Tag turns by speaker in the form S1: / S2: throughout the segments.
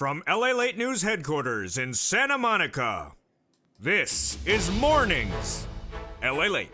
S1: From LALATE News Headquarters in Santa Monica, this is Mornings LALATE.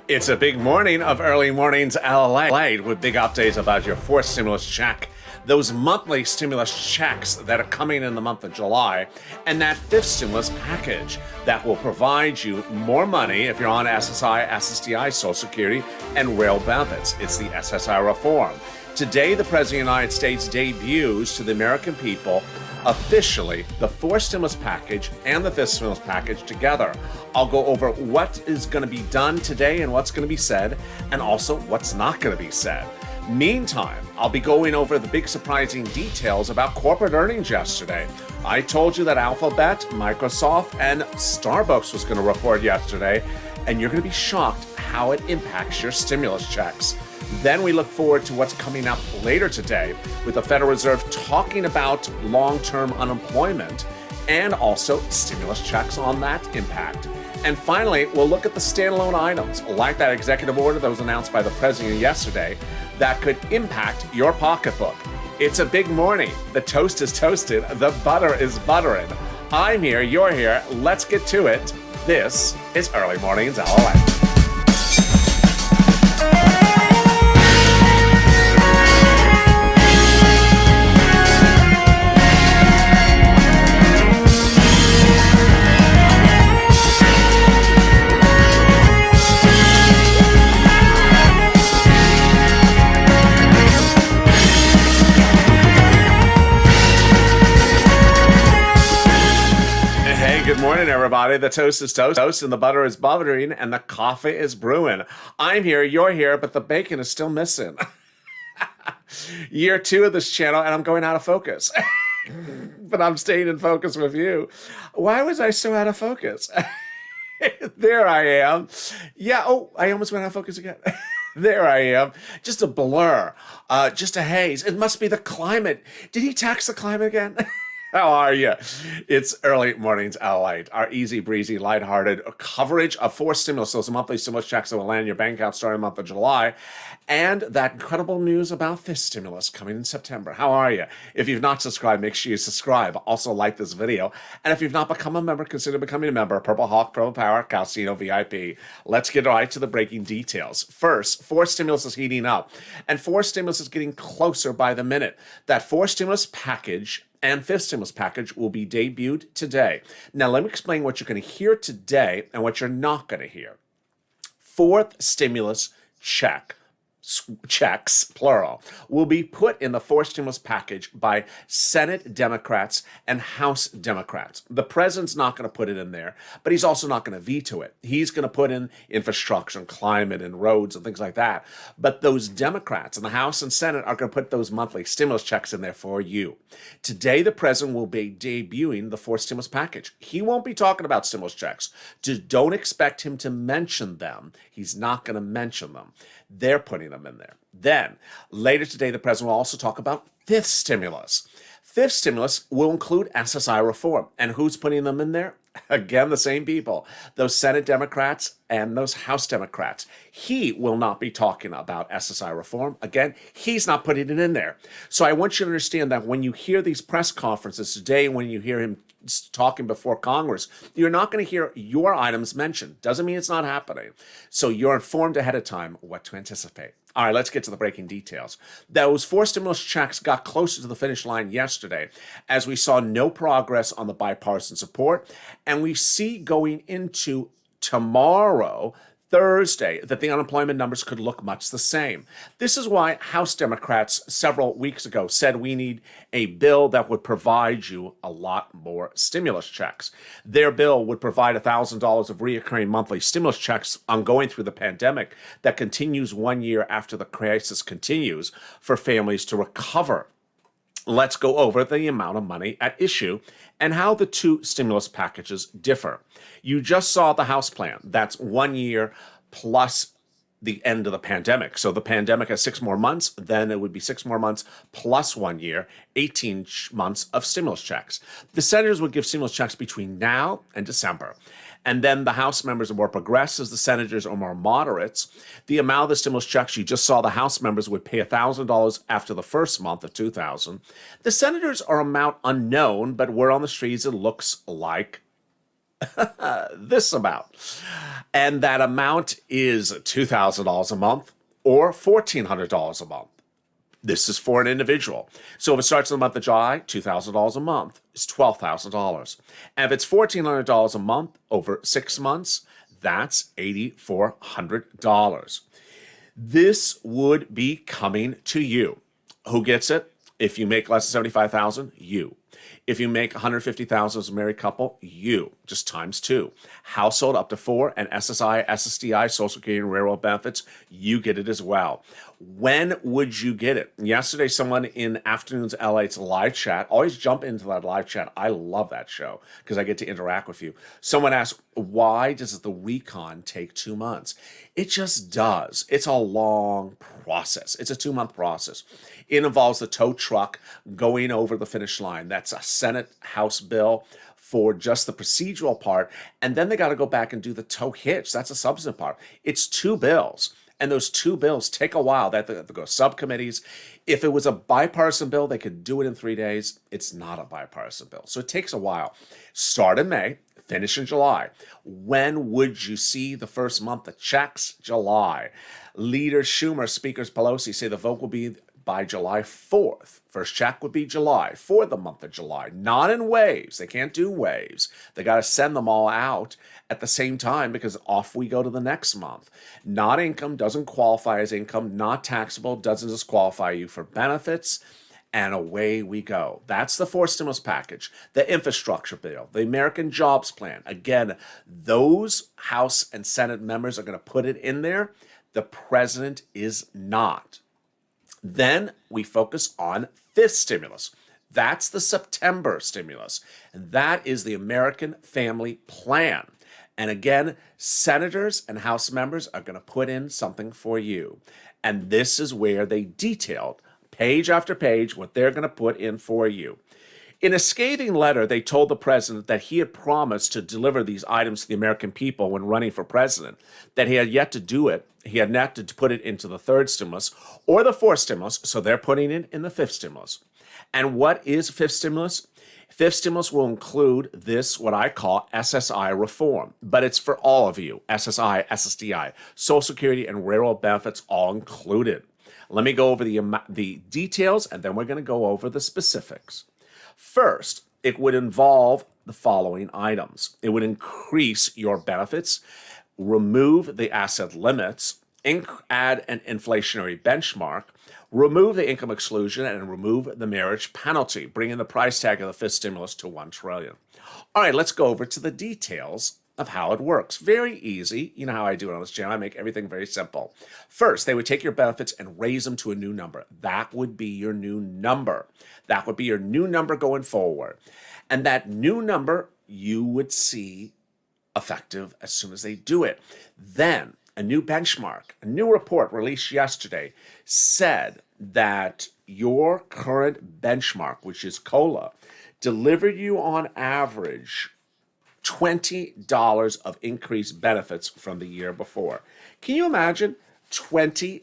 S2: It's a big morning of early mornings LALATE with big updates about your fourth stimulus check, those monthly stimulus checks that are coming in the month of July, and that fifth stimulus package that will provide you more money if you're on SSI, SSDI, Social Security, and rail benefits. It's the SSI reform. Today, the President of the United States debuts to the American people officially the fourth stimulus package and the fifth stimulus package together. I'll go over what is going to be done today and what's going to be said, and also what's not going to be said. Meantime, I'll be going over the big surprising details about corporate earnings yesterday. I told you that Alphabet, Microsoft, and Starbucks was going to report yesterday, and you're going to be shocked how it impacts your stimulus checks. Then we look forward to what's coming up later today with the Federal Reserve talking about long-term unemployment and also stimulus checks on that impact. And finally, we'll look at the standalone items, like that executive order that was announced by the president yesterday that could impact your pocketbook. It's a big morning. The toast is toasted. The butter is buttering. I'm here. You're here. Let's get to it. This is Early Mornings LALATE. Good morning, everybody. The toast is toast, and the butter is buttering, and the coffee is brewing. I'm here, you're here, but the bacon is still missing. Year 2 of this channel, and I'm going out of focus. But I'm staying in focus with you. Why was I so out of focus? There I am. Yeah, I almost went out of focus again. There I am. Just a blur. Just a haze. It must be the climate. Did he tax the climate again? How are you? It's Early Mornings LALATE, our easy breezy, lighthearted coverage of 4 stimulus, those monthly stimulus checks that will land in your bank account starting the month of July, and that incredible news about fifth stimulus coming in September. How are you? If you've not subscribed, make sure you subscribe. Also like this video. And if you've not become a member, consider becoming a member. Purple Hawk, Purple Power, Calcino VIP. Let's get right to the breaking details. First, fourth stimulus is heating up, and fourth stimulus is getting closer by the minute. That fourth stimulus package and fifth stimulus package will be debuted today. Now, let me explain what you're going to hear today and what you're not going to hear. Fourth stimulus checks, plural, will be put in the fourth stimulus package by Senate Democrats and House Democrats. The president's not going to put it in there, but he's also not going to veto it. He's going to put in infrastructure and climate and roads and things like that. But those Democrats in the House and Senate are going to put those monthly stimulus checks in there for you. Today, the president will be debuting the fourth stimulus package. He won't be talking about stimulus checks. Just don't expect him to mention them. He's not going to mention them. They're putting them in there. Then, later today, the president will also talk about fifth stimulus. Fifth stimulus will include SSI reform. And who's putting them in there? Again, the same people. Those Senate Democrats and those House Democrats. He will not be talking about SSI reform. Again, he's not putting it in there. So I want you to understand that when you hear these press conferences today, when you hear him talking before Congress, you're not going to hear your items mentioned. Doesn't mean it's not happening. So you're informed ahead of time what to anticipate. All right, let's get to the breaking details. Those 4 stimulus checks got closer to the finish line yesterday as we saw no progress on the bipartisan support, and we see going into tomorrow, Thursday, that the unemployment numbers could look much the same. This is why House Democrats several weeks ago said we need a bill that would provide you a lot more stimulus checks. Their bill would provide $1,000 of recurring monthly stimulus checks ongoing through the pandemic that continues 1 year after the crisis continues for families to recover. Let's go over the amount of money at issue and how the 2 stimulus packages differ. You just saw the House plan. That's 1 year plus the end of the pandemic. So the pandemic has 6 more months, then it would be 6 more months plus 1 year, 18 months of stimulus checks. The senators would give stimulus checks between now and December. And then the House members are more progressives, the senators are more moderates. The amount of the stimulus checks, you just saw the House members would pay $1,000 after the first month of $2,000. The senators are amount unknown, but word on the streets, it looks like this amount. And that amount is $2,000 a month or $1,400 a month. This is for an individual. So if it starts in the month of July, $2,000 a month is $12,000. And if it's $1,400 a month over 6 months, that's $8,400. This would be coming to you. Who gets it? If you make less than $75,000, you. If you make $150,000 as a married couple, you, just times 2. Household up to 4 and SSI, SSDI, Social Security, and Railroad benefits, you get it as well. When would you get it? Yesterday, someone in Afternoons LA's live chat, always jump into that live chat. I love that show because I get to interact with you. Someone asked, why does the recon take 2 months? It just does. It's a long process. It's a 2-month process. It involves the tow truck going over the finish line. That's a Senate House bill for just the procedural part. And then they got to go back and do the tow hitch. That's a substantive part. It's 2 bills. And those 2 bills take a while. They have to go subcommittees. If it was a bipartisan bill, they could do it in 3 days. It's not a bipartisan bill. So it takes a while. Start in May, finish in July. When would you see the first month of checks? July. Leader Schumer, Speakers Pelosi say the vote will be by July 4th. First check would be July, for the month of July, not in waves. They can't do waves. They got to send them all out at the same time because off we go to the next month. Not income doesn't qualify as income, not taxable doesn't disqualify you for benefits, and away we go. That's the 4th stimulus package, the infrastructure bill, the American Jobs Plan. Again, those House and Senate members are going to put it in there. The president is not. Then we focus on 5th stimulus. That's the September stimulus. And that is the American Family Plan. And again, senators and House members are going to put in something for you. And this is where they detailed, page after page, what they're going to put in for you. In a scathing letter, they told the president that he had promised to deliver these items to the American people when running for president, that he had yet to do it. He had not to put it into the 3rd stimulus or the 4th stimulus, so they're putting it in the 5th stimulus. And what is 5th stimulus? 5th stimulus will include this, what I call SSI reform, but it's for all of you. SSI, SSDI, Social Security, and Railroad benefits all included. Let me go over the details, and then we're going to go over the specifics. First, it would involve the following items. It would increase your benefits, remove the asset limits, add an inflationary benchmark, remove the income exclusion, and remove the marriage penalty, bringing the price tag of the 5th stimulus to $1 trillion. All right, let's go over to the details of how it works. Very easy. You know how I do it on this channel. I make everything very simple. First, they would take your benefits and raise them to a new number. That would be your new number. That would be your new number going forward. And that new number you would see effective as soon as they do it. Then a new benchmark, a new report released yesterday said that your current benchmark, which is COLA, delivered you on average $20 of increased benefits from the year before. Can you imagine $20?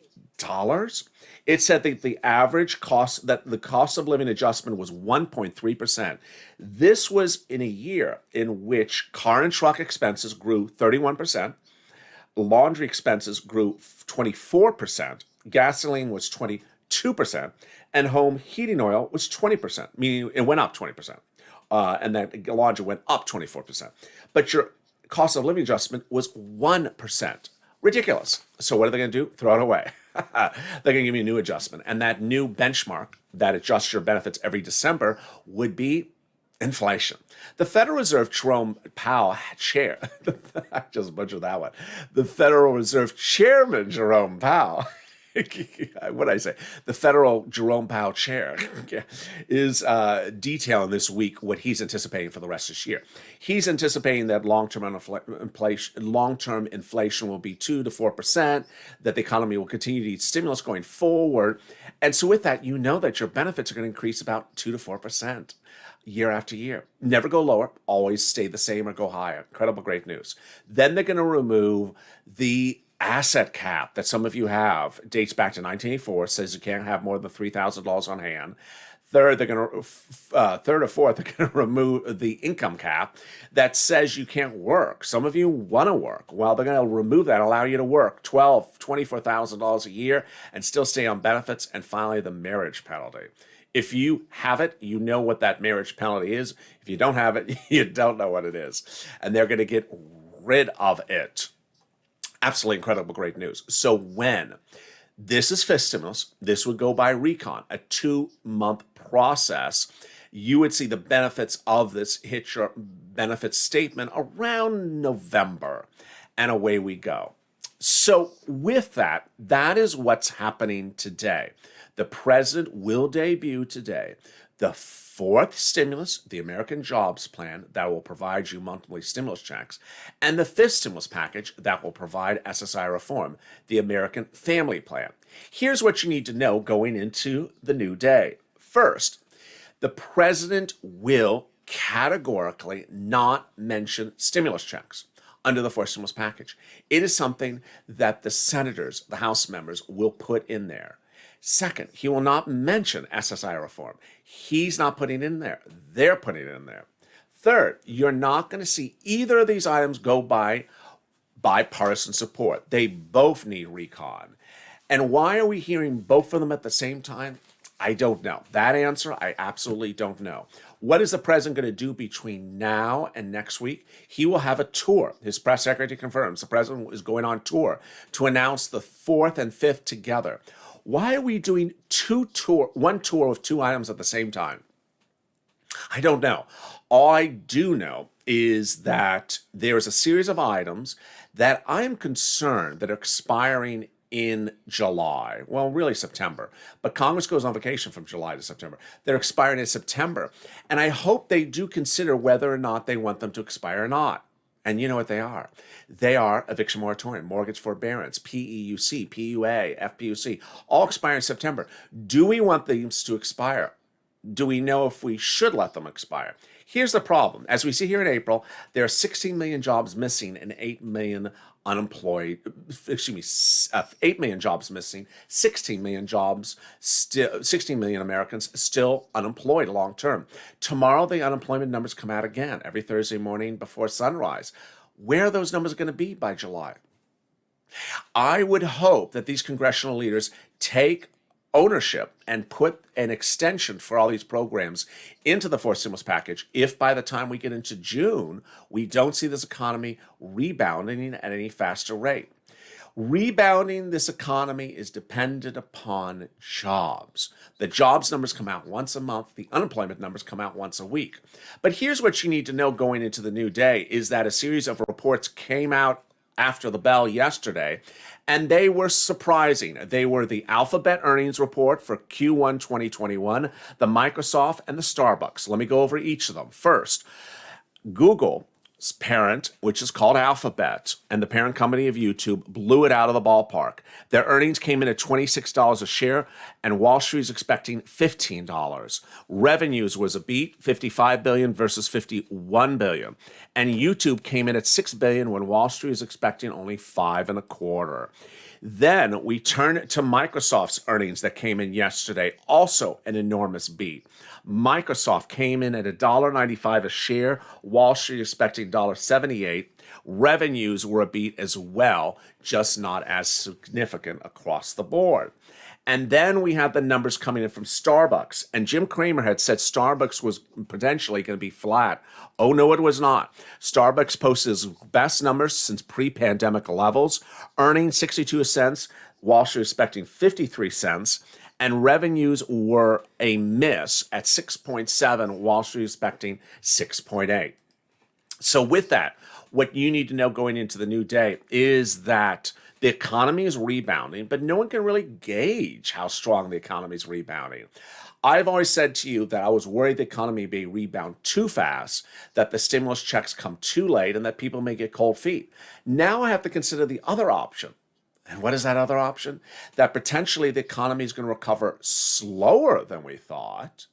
S2: It said that the average cost, that the cost of living adjustment was 1.3%. This was in a year in which car and truck expenses grew 31%, laundry expenses grew 24%, gasoline was 22%, and home heating oil was 20%, meaning it went up 20%. And that laundry went up 24%. But your cost of living adjustment was 1%. Ridiculous. So what are they going to do? Throw it away. They're going to give you a new adjustment. And that new benchmark that adjusts your benefits every December would be inflation. The Federal Reserve Jerome Powell, I just butchered that one. The Federal Reserve Chairman Jerome Powell what did I say? The federal Jerome Powell chair is detailing this week what he's anticipating for the rest of this year. He's anticipating that long-term inflation will be 2 to 4%, that the economy will continue to need stimulus going forward. And so with that, you know that your benefits are going to increase about 2 to 4% year after year. Never go lower, always stay the same or go higher. Incredible, great news. Then they're going to remove the asset cap that some of you have. It dates back to 1984, says you can't have more than $3,000 on hand. Third or fourth, they're going to remove the income cap that says you can't work. Some of you want to work. Well, they're going to remove that, allow you to work $12,000, $24,000 a year and still stay on benefits. And finally, the marriage penalty. If you have it, you know what that marriage penalty is. If you don't have it, you don't know what it is. And they're going to get rid of it. Absolutely incredible, great news. So when this is fifth stimulus, this would go by recon, a 2-month process. You would see the benefits of this hit your benefits statement around November, and away we go. So with that, that is what's happening today. The president will debut today the fourth stimulus, the American Jobs Plan, that will provide you monthly stimulus checks, and the fifth stimulus package that will provide SSI reform, the American Family Plan. Here's what you need to know going into the new day. First, the president will categorically not mention stimulus checks under the fourth stimulus package. It is something that the senators, the House members, will put in there. Second, he will not mention SSI reform. He's not putting it in there. They're putting it in there. Third, you're not going to see either of these items go by bipartisan support. They both need recon. And why are we hearing both of them at the same time? I don't know. That answer, I absolutely don't know. What is the president going to do between now and next week? He will have a tour. His press secretary confirms the president is going on tour to announce the fourth and fifth together. Why are we doing one tour with two items at the same time? I don't know. All I do know is that there is a series of items that I am concerned that are expiring in July. Well, really September. But Congress goes on vacation from July to September. They're expiring in September. And I hope they do consider whether or not they want them to expire or not. And you know what they are. They are eviction moratorium, mortgage forbearance, PEUC, PUA, FPUC, all expire in September. Do we want these to expire? Do we know if we should let them expire? Here's the problem. As we see here in April, there are 16 million jobs missing and 8 million unemployed, 8 million jobs missing, 16 million jobs, 16 million Americans still unemployed long term. Tomorrow, the unemployment numbers come out again every Thursday morning before sunrise. Where are those numbers going to be by July? I would hope that these congressional leaders take ownership and put an extension for all these programs into the fourth stimulus package if by the time we get into June, we don't see this economy rebounding at any faster rate. Rebounding this economy is dependent upon jobs. The jobs numbers come out once a month. The unemployment numbers come out once a week. But here's what you need to know going into the new day is that a series of reports came out after the bell yesterday, and they were surprising. They were the Alphabet earnings report for Q1 2021, the Microsoft, and the Starbucks. Let me go over each of them. First, Google's parent, which is called Alphabet, and the parent company of YouTube, blew it out of the ballpark. Their earnings came in at $26 a share, and Wall Street is expecting $15. Revenues was a beat, $55 billion versus $51 billion. And YouTube came in at $6 billion when Wall Street is expecting only $5.25. Then we turn to Microsoft's earnings that came in yesterday, also an enormous beat. Microsoft came in at $1.95 a share. Wall Street expecting $1.78. Revenues were a beat as well, just not as significant across the board. And then we had the numbers coming in from Starbucks. And Jim Cramer had said Starbucks was potentially going to be flat. Oh, no, it was not. Starbucks posted its best numbers since pre-pandemic levels, earning 62 cents. Wall Street expecting 53 cents. And revenues were a miss at 6.7. Wall Street expecting 6.8. So with that, what you need to know going into the new day is that The economy is rebounding, but no one can really gauge how strong the economy is rebounding. I've always said to you that I was worried the economy may rebound too fast, that the stimulus checks come too late, and that people may get cold feet. Now I have to consider the other option. And what is that other option? That potentially the economy is going to recover slower than we thought,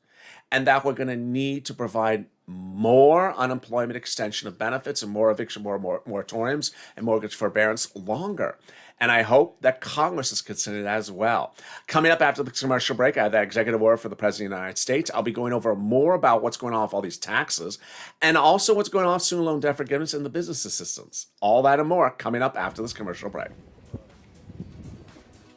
S2: and that we're going to need to provide more unemployment extension of benefits and more eviction, more moratoriums and mortgage forbearance longer. And I hope that Congress is considering that as well. Coming up after the commercial break, I have that executive order for the President of the United States. I'll be going over more about what's going on with all these taxes and also what's going on with student loan debt forgiveness and the business assistance. All that and more coming up after this commercial break.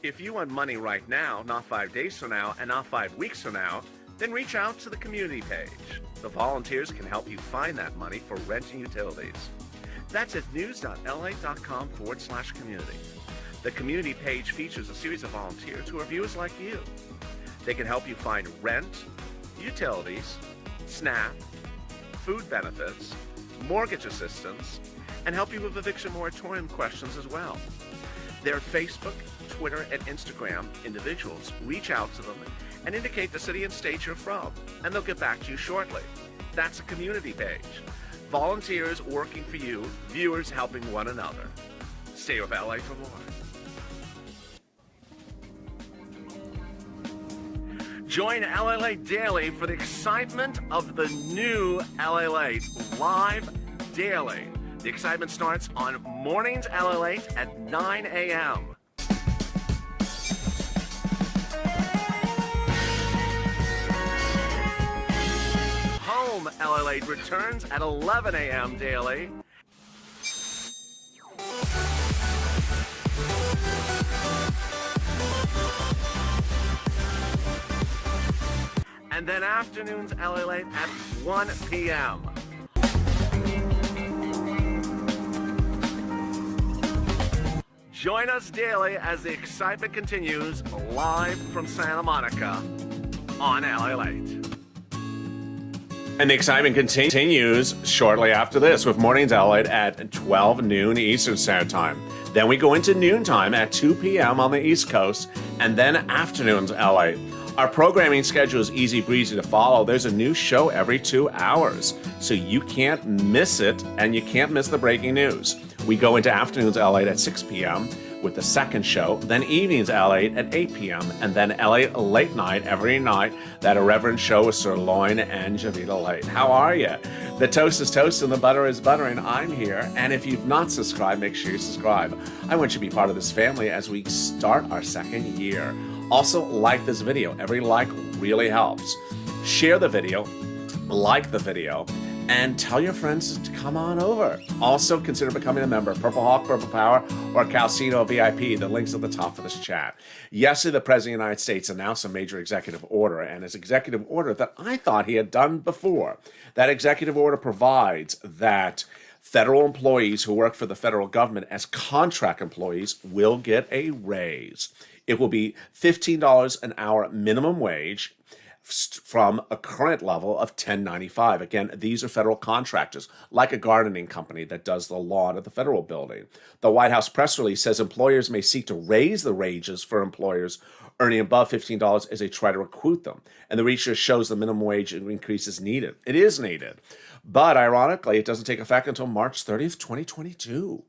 S2: If you want money right now, not 5 days from now, and not 5 weeks from now, then reach out to the community page. The volunteers can help you find that money for rent and utilities. That's at news.la.com/community. The community page features a series of volunteers who are viewers like you. They can help you find rent, utilities, SNAP, food benefits, mortgage assistance, and help you with eviction moratorium questions as well. Their Facebook, Twitter, and Instagram individuals reach out to them and indicate the city and state you're from, and they'll get back to you shortly. That's a community page. Volunteers working for you, viewers helping one another. Stay with LA for more. Join LALATE Daily for the excitement of the new LALATE live daily. The excitement starts on Mornings LALATE at 9 a.m. Home LALATE returns at 11 a.m. daily. And then afternoons LALATE at 1 p.m. Join us daily as the excitement continues live from Santa Monica on LALATE. And the excitement continues shortly after this with Mornings LALATE at 12 noon Eastern Standard Time. Then we go into noontime at 2 p.m. on the East Coast, and then afternoons LALATE. Our programming schedule is easy breezy to follow. There's a new show every 2 hours, so you can't miss it, and you can't miss the breaking news. We go into afternoons LALATE at 6 p.m. with the second show, then evenings LALATE at 8 p.m., and then LA Late Night every night, that irreverent show with Sirloin and Javita Late. How are you? The toast is toast and the butter is buttering. I'm here, and if you've not subscribed, make sure you subscribe. I want you to be part of this family as we start our second year. Also, like this video. Every like really helps. Share the video, like the video, and tell your friends to come on over. Also, consider becoming a member. Purple Hawk, Purple Power, or Calcino VIP. The link's at the top of this chat. Yesterday, the President of the United States announced a major executive order, and his executive order that I thought he had done before. That executive order provides that federal employees who work for the federal government as contract employees will get a raise. It will be $15 an hour minimum wage from a current level of $10.95. Again, these are federal contractors, like a gardening company that does the lawn at the federal building. The White House press release says employers may seek to raise the wages for employers earning above $15 as they try to recruit them. And the research shows the minimum wage increase is needed. It is needed. But ironically, it doesn't take effect until March 30th, 2022.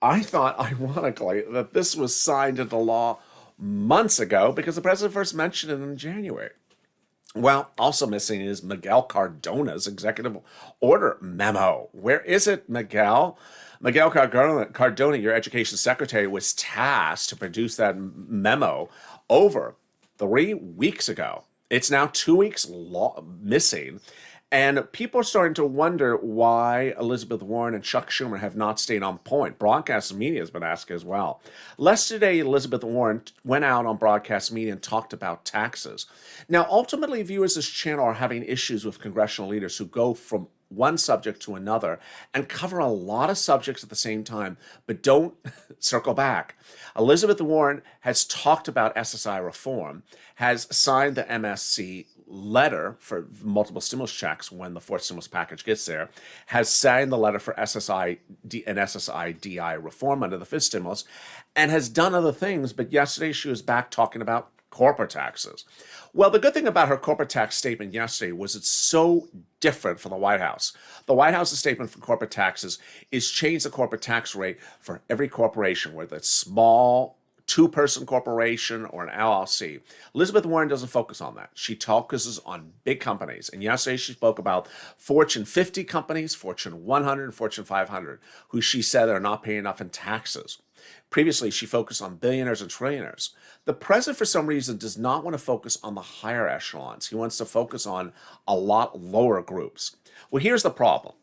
S2: I thought, ironically, that this was signed into law months ago because the president first mentioned it in January. Well, also missing is Miguel Cardona's executive order memo. Where is it, Miguel? Miguel Cardona, your education secretary, was tasked to produce that memo over 3 weeks ago. It's now 2 weeks missing. And people are starting to wonder why Elizabeth Warren and Chuck Schumer have not stayed on point. Broadcast media has been asked as well. Yesterday, Elizabeth Warren went out on broadcast media and talked about taxes. Now, ultimately, viewers of this channel are having issues with congressional leaders who go from one subject to another and cover a lot of subjects at the same time, but don't circle back. Elizabeth Warren has talked about SSI reform, has signed the MSC letter for multiple stimulus checks when the fourth stimulus package gets there, has signed the letter for SSI and SSI-DI reform under the fifth stimulus, and has done other things, but yesterday she was back talking about corporate taxes. Well, the good thing about her corporate tax statement yesterday was it's so different from the White House. The White House's statement for corporate taxes is change the corporate tax rate for every corporation, whether it's small, two-person corporation or an LLC. Elizabeth Warren doesn't focus on that. She focuses on big companies. And yesterday she spoke about Fortune 50 companies, Fortune 100, and Fortune 500, who she said are not paying enough in taxes. Previously, she focused on billionaires and trillionaires. The president, for some reason, does not want to focus on the higher echelons. He wants to focus on a lot lower groups. Well, here's the problem,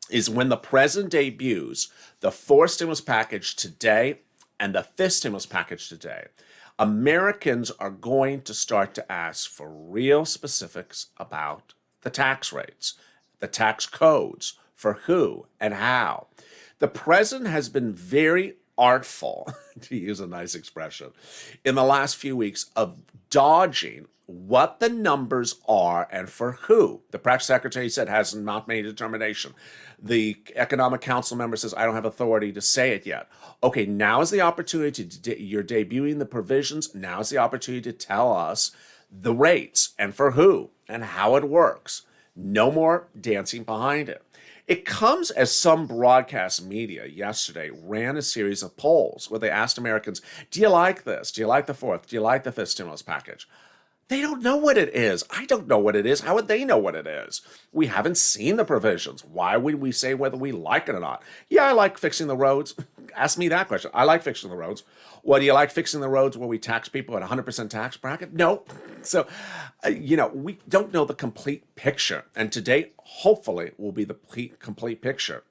S2: is when the president debuts the fourth stimulus package today and the fifth stimulus package today, Americans are going to start to ask for real specifics about the tax rates, the tax codes, for who and how. The president has been very artful, to use a nice expression, in the last few weeks of dodging what the numbers are and for who. The press secretary said has not made a determination. The economic council member says, I don't have authority to say it yet. Okay, now is the opportunity you're debuting the provisions. Now is the opportunity to tell us the rates and for who and how it works. No more dancing behind it. It comes as some broadcast media yesterday ran a series of polls where they asked Americans, do you like this? Do you like the fourth? Do you like the fifth stimulus package? They don't know what it is. I don't know what it is. How would they know what it is? We haven't seen the provisions. Why would we say whether we like it or not? Yeah, I like fixing the roads. Ask me that question. I like fixing the roads. Well, do you like fixing the roads where we tax people at 100% tax bracket? No. So, we don't know the complete picture. And today, hopefully, will be the complete picture.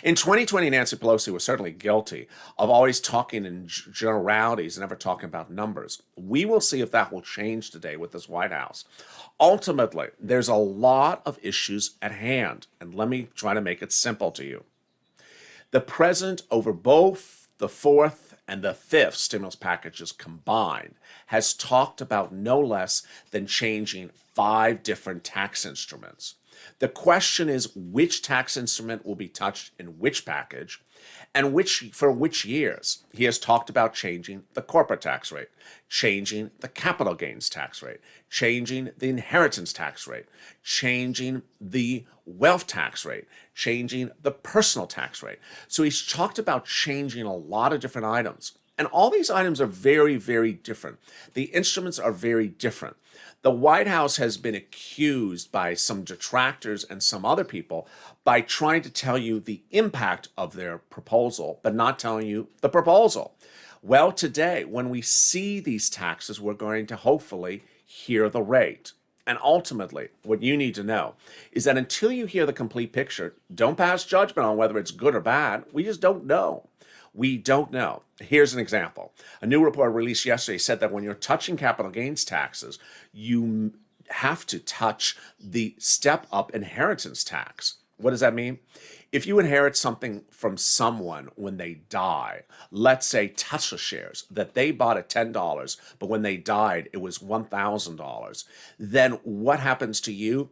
S2: In 2020, Nancy Pelosi was certainly guilty of always talking in generalities and never talking about numbers. We will see if that will change today with this White House. Ultimately, there's a lot of issues at hand, and let me try to make it simple to you. The president, over both the fourth and the fifth stimulus packages combined, has talked about no less than changing 5 different tax instruments. The question is which tax instrument will be touched in which package and for which years. He has talked about changing the corporate tax rate, changing the capital gains tax rate, changing the inheritance tax rate, changing the wealth tax rate, changing the personal tax rate. So he's talked about changing a lot of different items. And all these items are very, very different. The instruments are very different. The White House has been accused by some detractors and some other people by trying to tell you the impact of their proposal, but not telling you the proposal. Well, today, when we see these taxes, we're going to hopefully hear the rate. And ultimately, what you need to know is that until you hear the complete picture, don't pass judgment on whether it's good or bad. We just don't know. We don't know. Here's an example. A new report released yesterday said that when you're touching capital gains taxes, you have to touch the step-up inheritance tax. What does that mean? If you inherit something from someone when they die, let's say Tesla shares that they bought at $10, but when they died, it was $1,000, then what happens to you?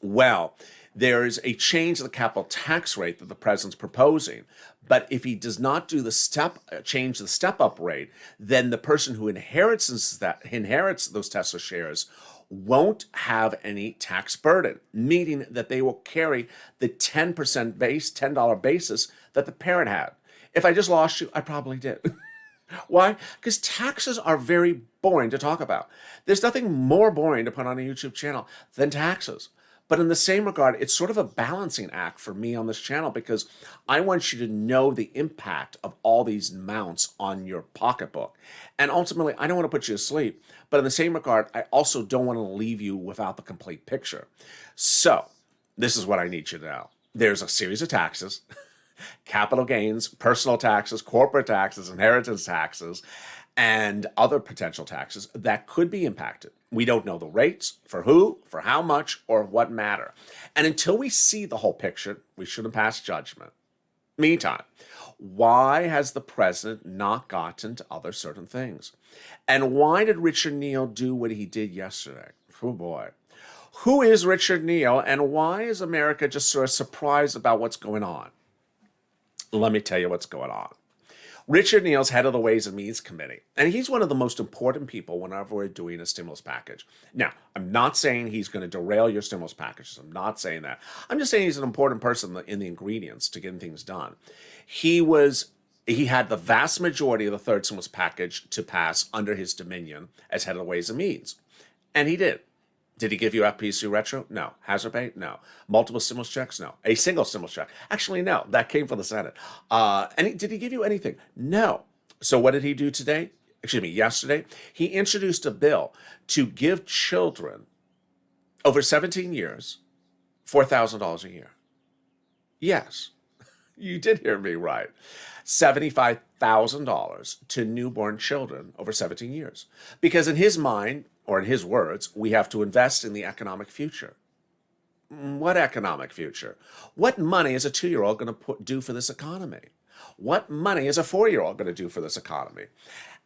S2: Well, there is a change in the capital tax rate that the president's proposing. But if he does not do the change the step-up rate, then the person who inherits those Tesla shares won't have any tax burden, meaning that they will carry the 10% $10 basis that the parent had. If I just lost you, I probably did. Why? Because taxes are very boring to talk about. There's nothing more boring to put on a YouTube channel than taxes. But in the same regard, it's sort of a balancing act for me on this channel because I want you to know the impact of all these amounts on your pocketbook. And ultimately, I don't want to put you to sleep. But in the same regard, I also don't want to leave you without the complete picture. So this is what I need you to know. There's a series of taxes, capital gains, personal taxes, corporate taxes, inheritance taxes, and other potential taxes that could be impacted. We don't know the rates, for who, for how much, or what matter. And until we see the whole picture, we shouldn't pass judgment. Meantime, why has the president not gotten to other certain things? And why did Richard Neal do what he did yesterday? Oh boy. Who is Richard Neal, and why is America just sort of surprised about what's going on? Let me tell you what's going on. Richard Neal's head of the Ways and Means Committee, and he's one of the most important people whenever we're doing a stimulus package. Now, I'm not saying he's going to derail your stimulus packages. I'm not saying that. I'm just saying he's an important person in the ingredients to getting things done. He had the vast majority of the third stimulus package to pass under his dominion as head of the Ways and Means, and he did. Did he give you FPC retro? No. Hazard pay? No. Multiple stimulus checks? No. A single stimulus check? Actually, no. That came from the Senate. Did he give you anything? No. So what did he do today? Yesterday? He introduced a bill to give children over 17 years $4,000 a year. Yes, you did hear me right. $75,000 to newborn children over 17 years. Because in his mind, or in his words, we have to invest in the economic future. What economic future? What money is a 2-year-old going to do for this economy? What money is a 4-year-old going to do for this economy?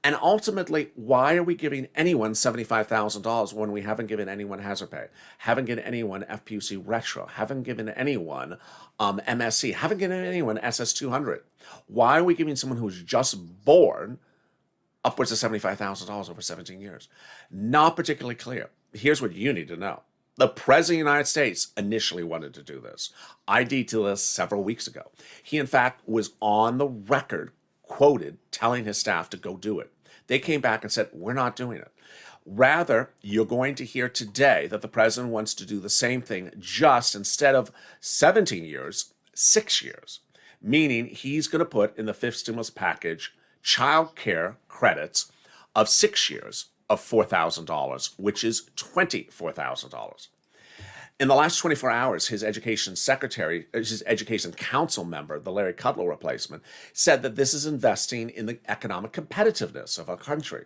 S2: And ultimately, why are we giving anyone $75,000 when we haven't given anyone hazard pay, haven't given anyone FPC retro, haven't given anyone MSC, haven't given anyone SS200? Why are we giving someone who's just born upwards of $75,000 over 17 years? Not particularly clear. Here's what you need to know. The President of the United States initially wanted to do this. I detailed this several weeks ago. He, in fact, was on the record, quoted, telling his staff to go do it. They came back and said, we're not doing it. Rather, you're going to hear today that the president wants to do the same thing, just instead of 17 years, 6 years. Meaning he's going to put in the fifth stimulus package child care credits of 6 years of $4,000, which is $24,000. In the last 24 hours, his education council member, the Larry Kudlow replacement, said that this is investing in the economic competitiveness of our country.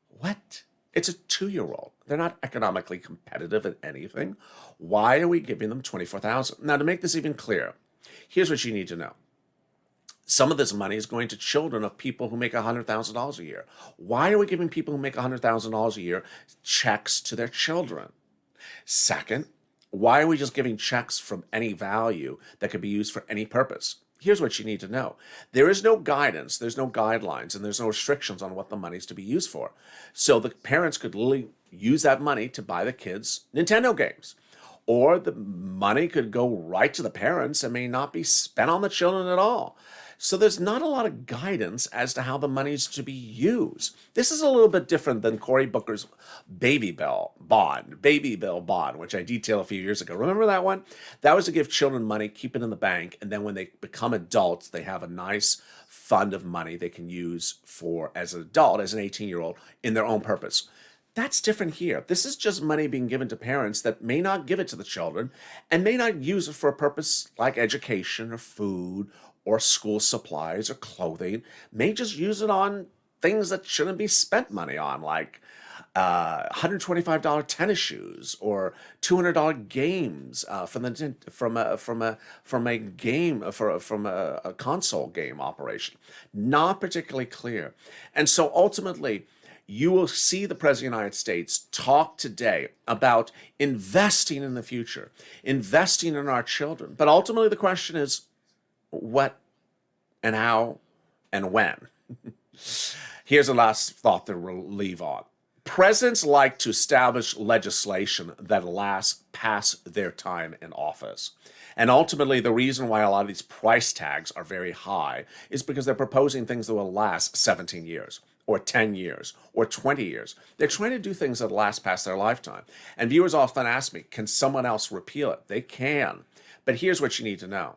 S2: What? It's a 2-year-old. They're not economically competitive in anything. Why are we giving them $24,000? Now, to make this even clearer, here's what you need to know. Some of this money is going to children of people who make $100,000 a year. Why are we giving people who make $100,000 a year checks to their children? Second, why are we just giving checks from any value that could be used for any purpose? Here's what you need to know. There is no guidance, there's no guidelines, and there's no restrictions on what the money is to be used for. So the parents could literally use that money to buy the kids Nintendo games. Or the money could go right to the parents and may not be spent on the children at all. So there's not a lot of guidance as to how the money's to be used. This is a little bit different than Cory Booker's baby bill bond, which I detailed a few years ago. Remember that one? That was to give children money, keep it in the bank, and then when they become adults, they have a nice fund of money they can use for, as an adult, as an 18-year-old, in their own purpose. That's different here. This is just money being given to parents that may not give it to the children and may not use it for a purpose like education or food or school supplies or clothing, may just use it on things that shouldn't be spent money on, like $125 tennis shoes or $200 games from a console game operation. Not particularly clear. And so ultimately, you will see the President of the United States talk today about investing in the future, investing in our children. But ultimately, the question is, what and how and when? Here's the last thought that we'll leave on. Presidents like to establish legislation that lasts past their time in office. And ultimately, the reason why a lot of these price tags are very high is because they're proposing things that will last 17 years or 10 years or 20 years. They're trying to do things that last past their lifetime. And viewers often ask me, can someone else repeal it? They can. But here's what you need to know.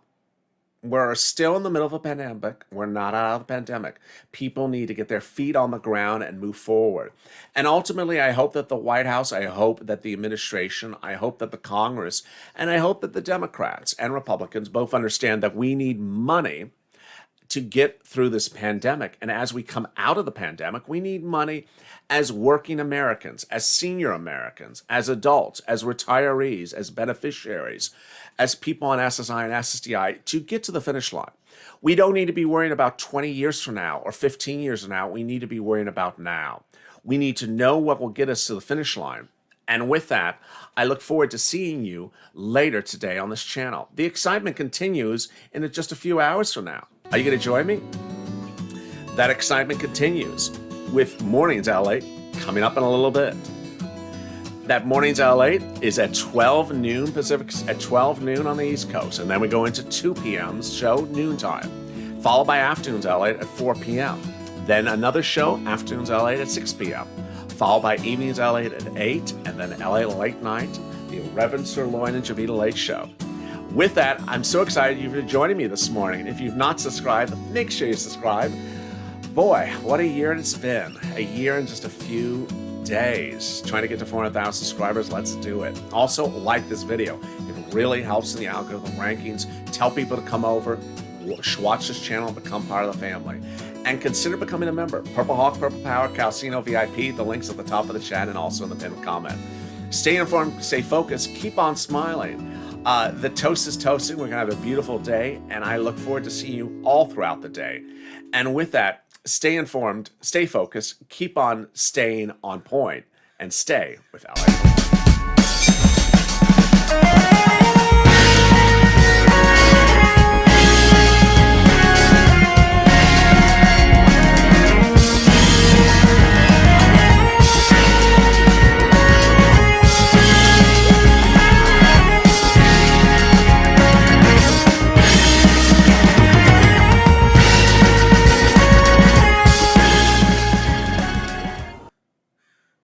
S2: We're still in the middle of a pandemic. We're not out of the pandemic. People need to get their feet on the ground and move forward. And ultimately, I hope that the White House, I hope that the administration, I hope that the Congress, and I hope that the Democrats and Republicans both understand that we need money to get through this pandemic. And as we come out of the pandemic, we need money as working Americans, as senior Americans, as adults, as retirees, as beneficiaries, as people on SSI and SSDI to get to the finish line. We don't need to be worrying about 20 years from now or 15 years from now. We need to be worrying about now. We need to know what will get us to the finish line And with that, I look forward to seeing you later today on this channel. The excitement continues in just a few hours from now. Are you going to join me? That excitement continues with Mornings LALATE coming up in a little bit. That Mornings LALATE is at 12 noon Pacific, at 12 noon on the East Coast. And then we go into 2 p.m.'s show, noontime, followed by Afternoons LALATE at 4 p.m. Then another show, Afternoons LALATE at 6 p.m., followed by Evenings LALATE at 8, and then LA Late Night, the Reverend Sirloin and Javita Late Show. With that, I'm so excited you're joining me this morning. If you've not subscribed, make sure you subscribe. Boy, what a year it's been. A year and just a few days. Trying to get to 400,000 subscribers, let's do it. Also, like this video. It really helps in the algorithm rankings. Tell people to come over, watch this channel, and become part of the family. And consider becoming a member. Purple Hawk, Purple Power, Calcino VIP, the link's at the top of the chat and also in the pinned comment. Stay informed, stay focused, keep on smiling. The toast is toasting. We're going to have a beautiful day, and I look forward to seeing you all throughout the day. And with that, stay informed, stay focused, keep on staying on point, and stay with LA.